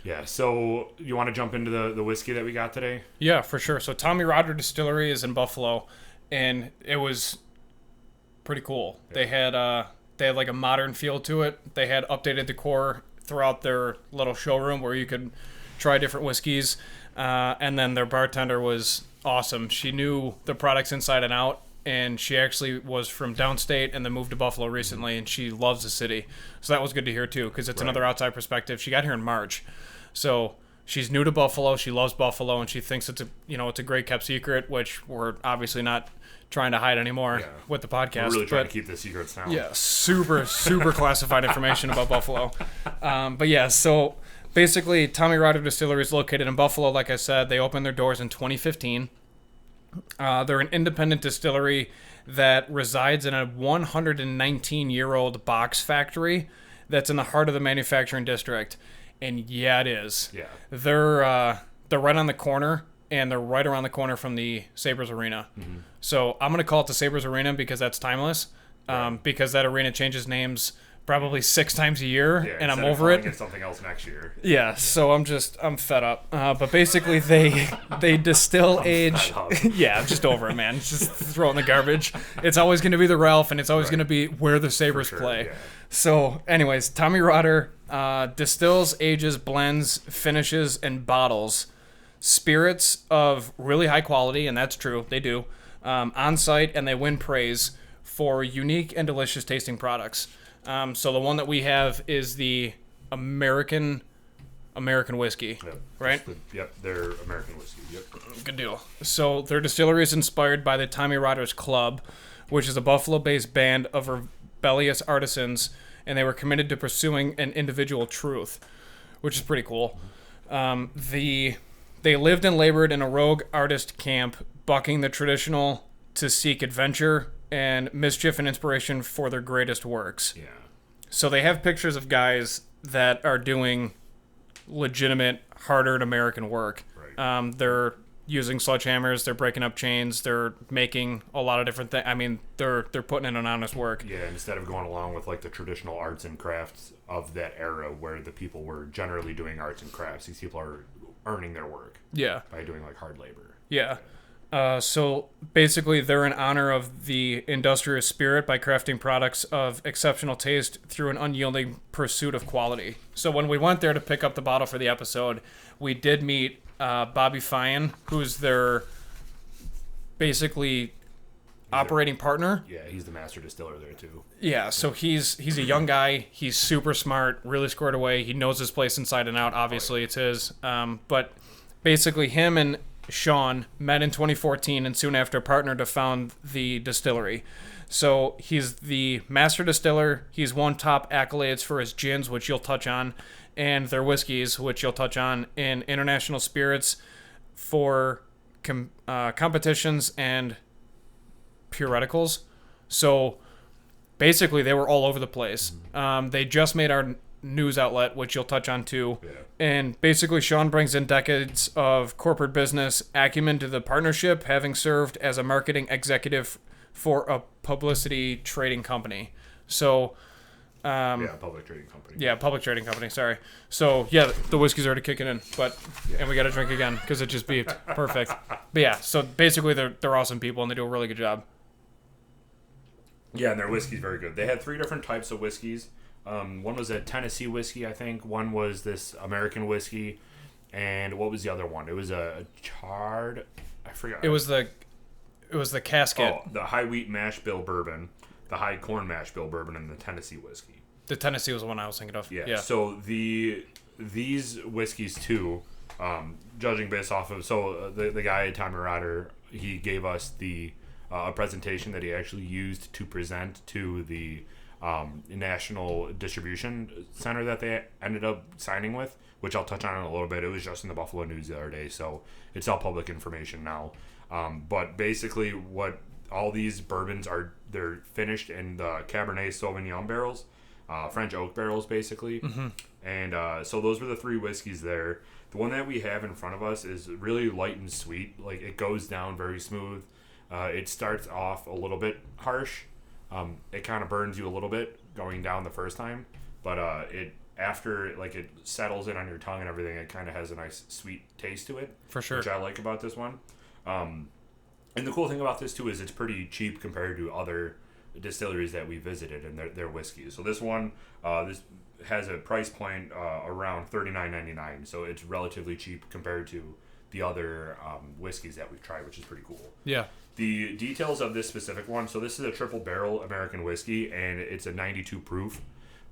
Yeah, so you want to jump into the whiskey that we got today? Yeah, for sure. So Tommyrotter Distillery is in Buffalo, and it was pretty cool. Yeah. They had like a modern feel to it. They had updated decor throughout their little showroom where you could try different whiskeys, and then their bartender was awesome. She knew the products inside and out, and she actually was from downstate and then moved to Buffalo recently, and she loves the city. So that was good to hear too, because it's another outside perspective. She got here in March, so she's new to Buffalo. She loves Buffalo, and she thinks it's a great kept secret, which we're obviously not trying to hide anymore with the podcast. We're really trying to keep the secrets now. Yeah, super classified information about Buffalo. But yeah, so basically, Tommyrotter Distillery is located in Buffalo. Like I said, they opened their doors in 2015. They're an independent distillery that resides in a 119-year-old box factory that's in the heart of the manufacturing district. And yeah, it is. Yeah. They're right on the corner, and they're right around the corner from the Sabres Arena. Mm-hmm. So I'm going to call it the Sabres Arena because that's timeless. Because that arena changes names probably 6 times a year, and I'm over it. Get something else next year. Yeah, so I'm fed up. But basically, they distill age. Yeah, I'm just over it, man. It's just throw it in the garbage. It's always going to be the Ralph, and it's always going to be where the Sabres play. Yeah. So, anyways, Tommyrotter distills, ages, blends, finishes, and bottles spirits of really high quality, and that's true. They do on site, and they win praise for unique and delicious tasting products. So the one that we have is the American whiskey, right? They're American whiskey. Yep. Good deal. So their distillery is inspired by the Tommyrotters Club, which is a Buffalo-based band of rebellious artisans, and they were committed to pursuing an individual truth, which is pretty cool. They lived and labored in a rogue artist camp, bucking the traditional to seek adventure and mischief and inspiration for their greatest works. Yeah. So they have pictures of guys that are doing legitimate, hard-earned American work. Right. They're using sledgehammers. They're breaking up chains. They're making a lot of different things. I mean, they're putting in an honest work. Yeah, and instead of going along with like the traditional arts and crafts of that era where the people were generally doing arts and crafts, these people are earning their work. Yeah. By doing like hard labor. Yeah. So basically, they're in honor of the industrious spirit by crafting products of exceptional taste through an unyielding pursuit of quality. So when we went there to pick up the bottle for the episode, we did meet Bobby Fine, who's their basically operating partner. Yeah, he's the master distiller there too. Yeah, so he's a young guy. He's super smart, really squared away. He knows his place inside and out. Obviously, it's his. But basically, him and Sean met in 2014 and soon after partnered to found the distillery. So he's the master distiller. He's won top accolades for his gins, which you'll touch on, and their whiskeys, which you'll touch on, in international spirits for competitions and periodicals. So basically, they were all over the place. They just made our news outlet, which you'll touch on too. Yeah. And basically, Sean brings in decades of corporate business acumen to the partnership, having served as a marketing executive for a publicity trading company. So, public trading company. Yeah, public trading company. Sorry. So yeah, the whiskey's already kicking in, and we got to drink again because it just beeped. Perfect. But yeah, so basically, they're awesome people and they do a really good job. Yeah, and their whiskey's very good. They had 3 different types of whiskeys. One was a Tennessee whiskey, I think. One was this American whiskey, and what was the other one? It was a charred. I forgot. It was the casket. Oh, the high wheat mash bill bourbon, the high corn mash bill bourbon, and the Tennessee whiskey. The Tennessee was the one I was thinking of. Yeah. So these whiskeys too, judging based off of the guy at Tommyrotter, he gave us a presentation that he actually used to present to the national distribution center that they ended up signing with, which I'll touch on in a little bit. It was just in the Buffalo News the other day, so it's all public information now. But basically, what all these bourbons are, they're finished in the Cabernet Sauvignon barrels, French oak barrels, basically. Mm-hmm. And so those were the 3 whiskeys there. The one that we have in front of us is really light and sweet. Like, it goes down very smooth. It starts off a little bit harsh. It kind of burns you a little bit going down the first time, but after like it settles in on your tongue and everything, it kind of has a nice sweet taste to it. For sure. Which I like about this one. And the cool thing about this too is it's pretty cheap compared to other distilleries that we visited and their whiskeys. So this one, this has a price point around $39.99, so it's relatively cheap compared to the other whiskeys that we've tried, which is pretty cool. Yeah. The details of this specific one, so this is a triple barrel American whiskey, and it's a 92 proof,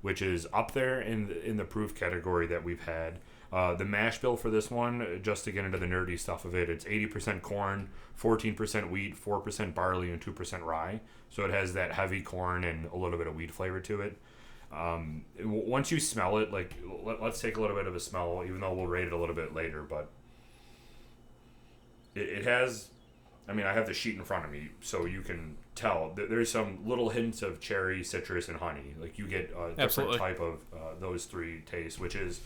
which is up there in the proof category that we've had. The mash bill for this one, just to get into the nerdy stuff of it, it's 80% corn, 14% wheat, 4% barley, and 2% rye. So it has that heavy corn and a little bit of wheat flavor to it. Once you smell it, like let's take a little bit of a smell, even though we'll rate it a little bit later, but it has, I mean, I have the sheet in front of me, so you can tell there's some little hints of cherry, citrus, and honey. Like you get a different type of those three tastes, which is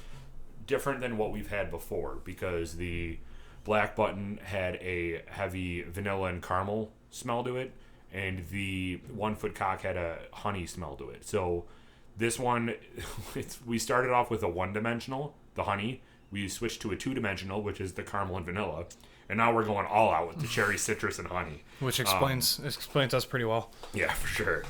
different than what we've had before, because the Black Button had a heavy vanilla and caramel smell to it, and the One Foot Cock had a honey smell to it. So this one, we started off with a one-dimensional, the honey. We switched to a two-dimensional, which is the caramel and vanilla. And now we're going all out with the cherry, citrus, and honey. Which explains us pretty well. Yeah, for sure.